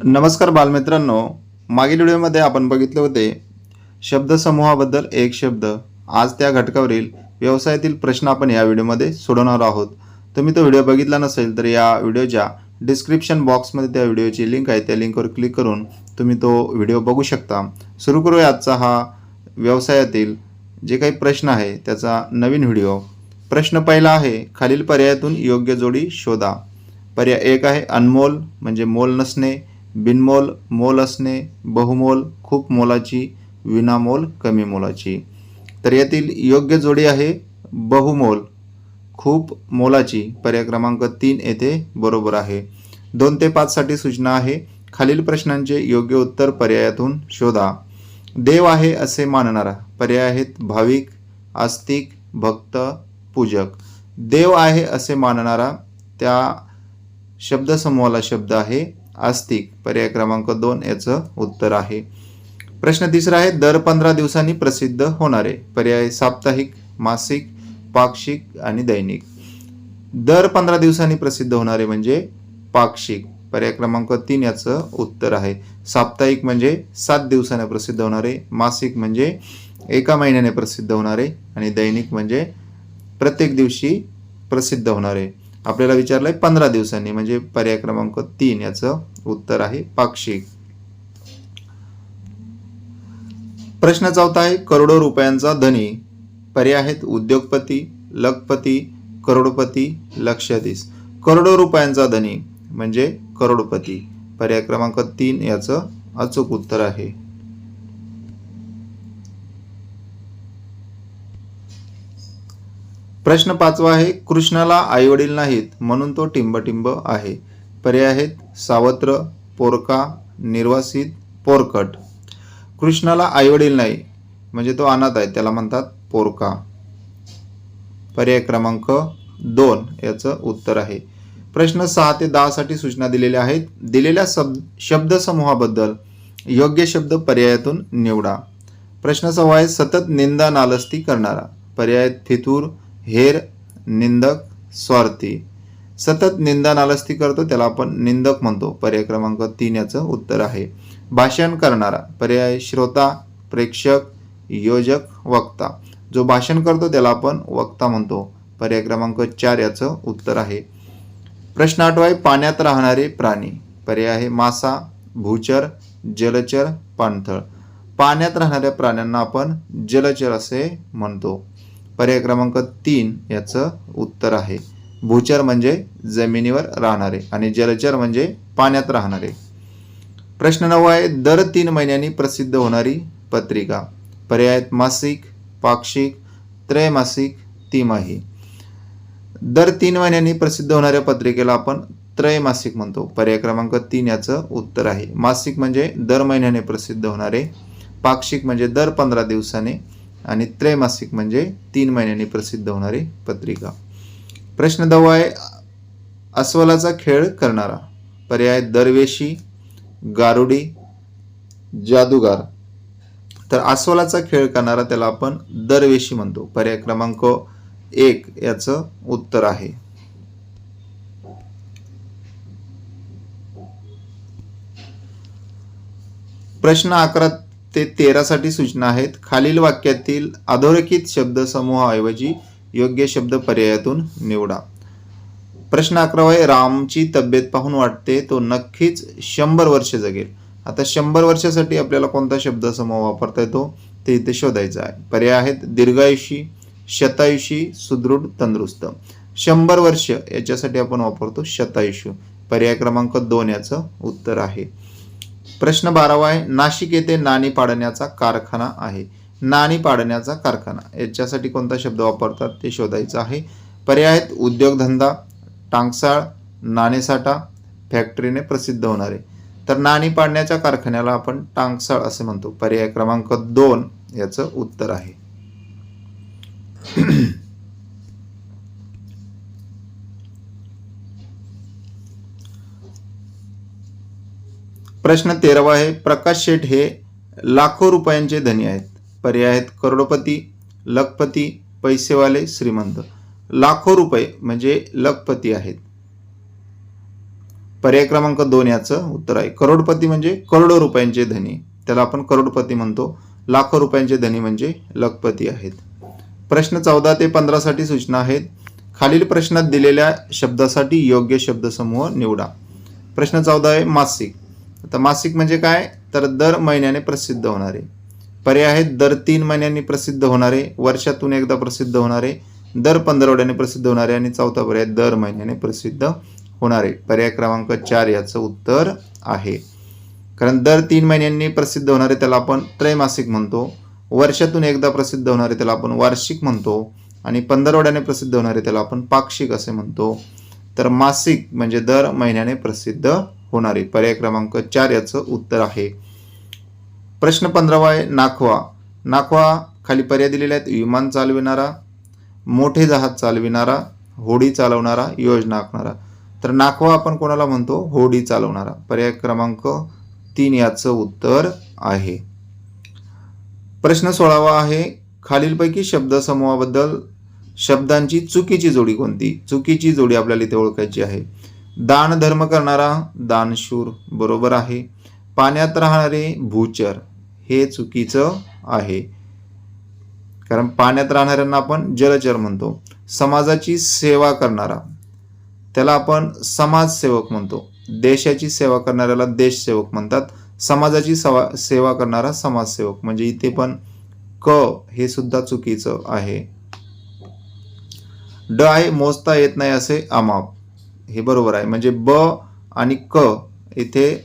नमस्कार बालमित्रांनो, मागील व्हिडिओमध्ये आपण बघितले होते शब्दसमूहाबद्दल एक शब्द. आज त्या घटकावरील व्यवसायातील प्रश्न आपण या व्हिडिओमध्ये सोडवणार आहोत. तुम्ही तो व्हिडिओ बघितला नसेल तर या व्हिडिओच्या डिस्क्रिप्शन बॉक्समध्ये त्या व्हिडिओची लिंक आहे, त्या लिंकवर क्लिक करून तुम्ही तो व्हिडिओ बघू शकता. सुरू करूया आजचा हा व्यवसायातील जे काही प्रश्न आहे त्याचा नवीन व्हिडिओ. प्रश्न पहिला आहे, खालील पर्यायातून योग्य जोडी शोधा. पर्याय एक आहे अनमोल म्हणजे मोल नसणे, बिनमोल मोल असणे, बहुमोल खूप मोलाची, विनामोल कमी मोलाची. तर यातील योग्य जोडी आहे बहुमोल खूप मोलाची. पर्याय क्रमांक 3 येथे बरोबर आहे. 2 ते 5 साठी सूचना आहे, खालील प्रश्नांचे योग्य उत्तर पर्यायातून शोधा. देव आहे असे मानणारा. पर्याय आहेत भाविक, आस्तिक, भक्त, पूजक. देव आहे असे मानणारा त्या शब्दसमूहाला शब्द आहे आस्तिक. पर्याय क्रमांक 2 याचं उत्तर आहे. प्रश्न तिसरा आहे, दर 15 दिवसांनी प्रसिद्ध होणारे. पर्याय साप्ताहिक, मासिक, पाक्षिक आणि दैनिक. दर 15 दिवसांनी प्रसिद्ध होणारे म्हणजे पाक्षिक. पर्याय क्रमांक 3 याचं उत्तर आहे. साप्ताहिक म्हणजे 7 दिवसाने प्रसिद्ध होणारे, मासिक म्हणजे 1 महिन्याने प्रसिद्ध होणारे आणि दैनिक म्हणजे प्रत्येक दिवशी प्रसिद्ध होणारे. आपल्याला विचारलंय 15 दिवसांनी म्हणजे पर्याय क्रमांक 3 याचं उत्तर आहे पाक्षिक. प्रश्न चौथा आहे, करोडो रुपयांचा धनी. पर्याय आहेत उद्योगपती, लखपती, करोडपती, लक्षाधीश. करोडो रुपयांचा धनी म्हणजे करोडपती. पर्याय क्रमांक 3 याचं अचूक उत्तर आहे. प्रश्न पाचवा आहे, कृष्णाला आईवडील नाहीत म्हणून तो टिंबटिंब आहे. पर्याय आहेत सावत्र, पोरका, निर्वासित, पोरकट. कृष्णाला आईवडील नाही म्हणजे तो अनाथ आहे, त्याला म्हणतात पोरका. पर्याय क्रमांक 2 याचं उत्तर आहे. प्रश्न 6 ते 10 साठी सूचना दिलेल्या आहेत. दिलेल्या शब्दसमूहाबद्दल योग्य शब्द पर्यायातून निवडा. प्रश्न 6 आहे, सतत निंदा नालस्ती करणारा. पर्याय फितूर, हेर, निंदक, स्वार्थी. सतत निंदा नालस्ती करतो त्याला आपण निंदक म्हणतो. पर्याय क्रमांक 3 याचं उत्तर आहे. भाषण करणारा. पर्याय श्रोता, प्रेक्षक, योजक, वक्ता. जो भाषण करतो त्याला आपण वक्ता म्हणतो. पर्याय क्रमांक 4 याचं उत्तर आहे. प्रश्न 8 आहे, पाण्यात राहणारे प्राणी. पर्याय आहे मासा, भूचर, जलचर, पाणथळ. पाण्यात राहणाऱ्या प्राण्यांना आपण जलचर असे म्हणतो. पर्याय क्रमांक 3 याचं उत्तर आहे. भूचर म्हणजे जमिनीवर राहणारे आणि जलचर म्हणजे पाण्यात राहणारे. प्रश्न 9 आहे, दर 3 महिन्यांनी प्रसिद्ध होणारी पत्रिका. पर्याय मासिक, पाक्षिक, त्रैमासिक, तिमाही. दर 3 महिन्यांनी प्रसिद्ध होणाऱ्या पत्रिकेला आपण त्रैमासिक म्हणतो. पर्याय क्रमांक 3 याचं उत्तर आहे. मासिक म्हणजे दर महिन्याने प्रसिद्ध होणारे, पाक्षिक म्हणजे दर 15 दिवसाने आणि त्रैमासिक म्हणजे 3 महिन्यांनी प्रसिद्ध होणारी पत्रिका. प्रश्न 10 आहे, अस्वलाचा खेळ करणारा. पर्याय दरवेशी, गारुडी, जादूगार. तर अस्वलाचा खेळ करणारा त्याला आपण दरवेशी म्हणतो. पर्याय क्रमांक 1 याचं उत्तर आहे. प्रश्न 11 ते 13 साठी सूचना आहेत. खालील वाक्यातील अधोरेखित शब्दसमूहाऐवजी योग्य शब्द पर्यायातून निवडा. प्रश्न 11 आहे, रामची तब्येत पाहून वाटते तो नक्कीच 100 वर्ष जगेल. आता 100 वर्षासाठी आपल्याला कोणता शब्दसमूह वापरता येतो ते इथे शोधायचं आहे. पर्याय आहेत दीर्घायुषी, शतायुषी, सुदृढ, तंदुरुस्त. 100 वर्ष याच्यासाठी आपण वापरतो शतायुषी. पर्याय क्रमांक 2 याचं उत्तर आहे. प्रश्न 12 आहे, नाशिक येथे नाणी पाडण्याचा कारखाना आहे. नाणी पाडण्याचा कारखाना याच्यासाठी कोणता शब्द वापरतात ते शोधायचं आहे. पर्याय आहेत उद्योगधंदा, टांगसाळ, नाणेसाठा, फॅक्टरीने प्रसिद्ध होणारे. तर नाणी पाडण्याच्या कारखान्याला आपण टांगसाळ असे म्हणतो. पर्याय क्रमांक 2 याचं उत्तर आहे. प्रश्न 13 आहे, प्रकाश शेठ हे लाखो रुपयांचे धनी आहेत. पर्याय आहेत करोडपती, लखपती, पैसेवाले, श्रीमंत. लाखो रुपये म्हणजे लखपती आहेत. पर्याय क्रमांक 2 याचं उत्तर आहे. करोडपती म्हणजे करोडो रुपयांचे धनी, त्याला आपण करोडपती म्हणतो. लाखो रुपयांचे धनी म्हणजे लखपती आहेत. प्रश्न 14 ते 15 साठी सूचना आहेत. खालील प्रश्नात दिलेल्या शब्दासाठी योग्य शब्दसमूह निवडा. प्रश्न 14 आहे मासिक. आता मासिक म्हणजे काय, तर दर महिन्याने प्रसिद्ध होणारे. पर्याय आहेत दर 3 महिन्यांनी प्रसिद्ध होणारे, वर्षातून एकदा प्रसिद्ध होणारे, दर 15 प्रसिद्ध होणारे आणि चौथा पर्याय दर महिन्याने प्रसिद्ध होणारे. पर्याय क्रमांक 4 याचं उत्तर आहे. कारण दर 3 महिन्यांनी प्रसिद्ध होणारे त्याला आपण त्रैमासिक म्हणतो, वर्षातून एकदा प्रसिद्ध होणारे त्याला आपण वार्षिक म्हणतो आणि 15 प्रसिद्ध होणारे त्याला आपण पाक्षिक असे म्हणतो. तर मासिक म्हणजे दर महिन्याने प्रसिद्ध होणारे. पर्याय क्रमांक 4 याचं उत्तर आहे. प्रश्न 15 आहे नाखवा. नाखवा खाली पर्याय दिलेले आहेत. विमान चालविणारा, मोठे जहाज चालविणारा, होडी चालवणारा, योजना आखणारा. तर नाखवा आपण कोणाला म्हणतो, होडी चालवणारा. पर्याय क्रमांक 3 याचं उत्तर आहे. प्रश्न 16 आहे खालीलपैकी शब्दसमूहाबद्दल शब्दांची चुकीची जोडी कोणती. चुकीची जोडी आपल्याला इथे ओळखायची आहे. दान धर्म करणारा, दानशूर, बरोबर आहे. पाण्यात राहणारे, भूचर, हे चुकीचं आहे, कारण पाण्यात राहणाऱ्यांना आपण जलचर म्हणतो. समाजाची सेवा करणारा त्याला आपण समाजसेवक म्हणतो. देशाची सेवा करणाऱ्याला देशसेवक म्हणतात. समाजाची सेवा करणारा समाजसेवक. म्हणजे इथे पण क हे सुद्धा चुकीचं आहे. ड आहे मोजता येत नाही असे अमाप, हे बरोबर आहे. म्हणजे ब आणि क इथे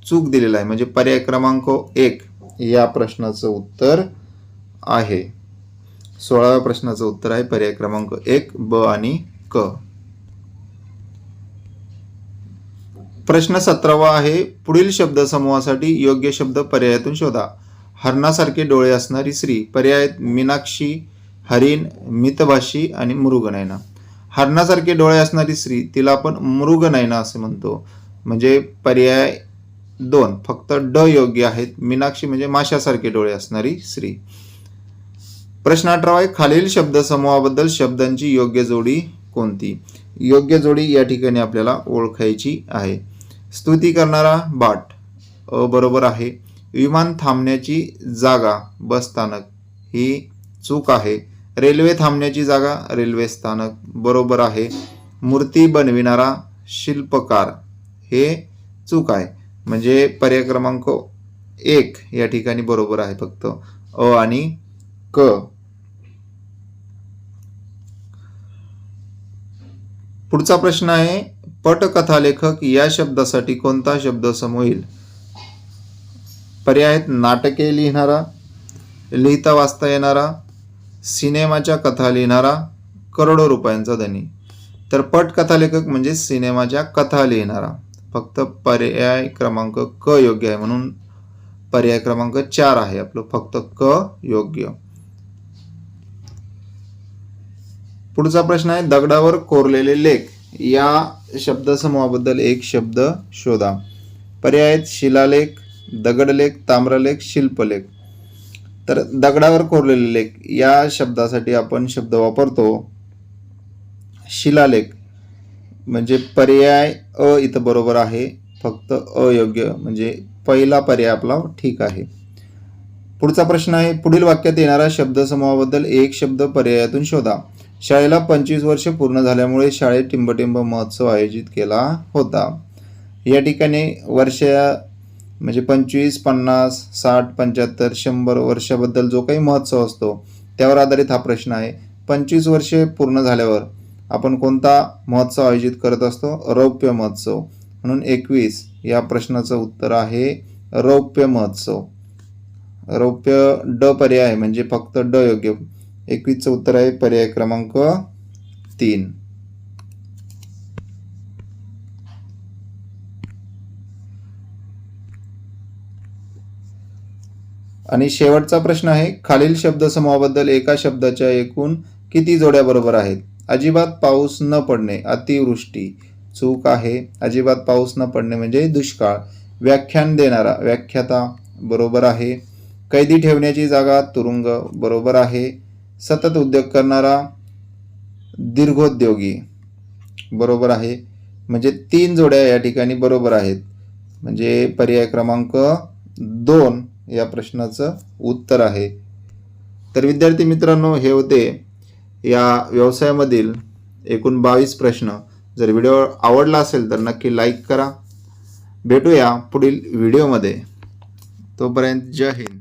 चूक दिलेला आहे. म्हणजे पर्याय क्रमांक 1 या प्रश्नाचं उत्तर आहे. 16व्या प्रश्नाचं उत्तर आहे पर्याय क्रमांक 1 ब आणि क. प्रश्न 17 आहे पुढील शब्दसमूहासाठी योग्य शब्द पर्यायातून शोधा. हरणासारखे डोळे असणारी स्त्री. पर्याय मीनाक्षी, हरिण, मितभाषी आणि मृगनयना. हरणासारखे डोळे असणारी स्त्री तिला आपण मृगनयना असे म्हणतो. म्हणजे पर्याय 2 फक्त ड योग्य आहेत. मीनाक्षी म्हणजे माशासारखे डोळे असणारी स्त्री. प्रश्न 18 आहे खालील शब्दसमूहाबद्दल शब्दांची योग्य जोडी कोणती. योग्य जोडी या ठिकाणी आपल्याला ओळखायची आहे. स्तुती करणारा, बाट, बरोबर आहे. विमान थांबण्याची जागा, बस स्थानक, ही चूक आहे. रेल्वे थांबण्याची जागा, रेल्वे स्थानक, बरोबर आहे. मूर्ती बनविणारा, शिल्पकार, हे चूक आहे. म्हणजे पर्याय क्रमांक 1 या ठिकाणी बरोबर आहे. फक्त अ आणि क. पुढचा प्रश्न आहे पटकथालेखक या शब्दासाठी कोणता शब्दसमूह येईल. पर्याय आहेत नाटके लिहिणारा, लिहिता वाचता येणारा, सिनेमाच्या कथा लिहिणारा, करोडो रुपयांचा धनी. तर पटकथालेखक म्हणजे सिनेमाच्या कथा लिहिणारा. फक्त पर्याय क्रमांक क योग्य आहे, म्हणून पर्याय क्रमांक 4 आहे आपलं. फक्त क योग्य. पुढचा प्रश्न आहे दगडावर कोरलेले लेख या शब्दसमूहाबद्दल एक शब्द शोधा. पर्याय आहेत शिलालेख, दगडलेख, ताम्रलेख, शिल्पलेख. तर दगडावर कोरलेले लेख या शब्दासाठी आपण शब्द वापरतो शिलालेख. म्हणजे पर्याय अ इथं बरोबर आहे. फक्त अयोग्य, म्हणजे पहिला पर्याय आपला ठीक आहे. पुढचा प्रश्न आहे पुढील वाक्यात येणारा शब्दसमूहाबद्दल एक शब्द पर्यायातून शोधा. शाळेला 25 वर्ष पूर्ण झाल्यामुळे शाळेत टिंबटिंब महोत्सव आयोजित केला होता. या ठिकाणी वर्ष म्हणजे 25, 50, 60, 75, 100 वर्षाबद्दल जो काही महोत्सव असतो त्यावर आधारित हा प्रश्न आहे. 25 वर्षे पूर्ण झाल्यावर आपण कोणता महोत्सव आयोजित करत असतो. रौप्य महोत्सव. म्हणून 21 या प्रश्नाचं उत्तर आहे रौप्य महोत्सव. रौप्य ड पर्याय आहे, म्हणजे फक्त ड योग्य. 21चं उत्तर आहे पर्याय क्रमांक 3. आणि शेवटचा प्रश्न आहे खालील शब्दसमूहाबद्दल एका शब्दाच्या एकूण किती जोड्या बरोबर आहेत. अजिबात पाऊस न पडणे, अतिवृष्टी, चूक आहे. अजिबात पाऊस न पडणे म्हणजे दुष्काळ. व्याख्यान देणारा, व्याख्याता, बरोबर आहे. कैदी ठेवण्याची जागा, तुरुंग, बरोबर आहे. सतत उद्योग करणारा, दीर्घोद्योगी, बरोबर आहे. म्हणजे 3 जोड्या या ठिकाणी बरोबर आहेत. म्हणजे पर्याय क्रमांक 2 या प्रश्नाचं उत्तर आहे. तर विद्यार्थी मित्रांनो, हे होते या व्यवसायामधील एकूण 22 प्रश्न. जर व्हिडिओ आवडला असेल तर नक्की लाईक करा. भेटूया पुढील व्हिडिओमध्ये. तोपर्यंत जय हिंद.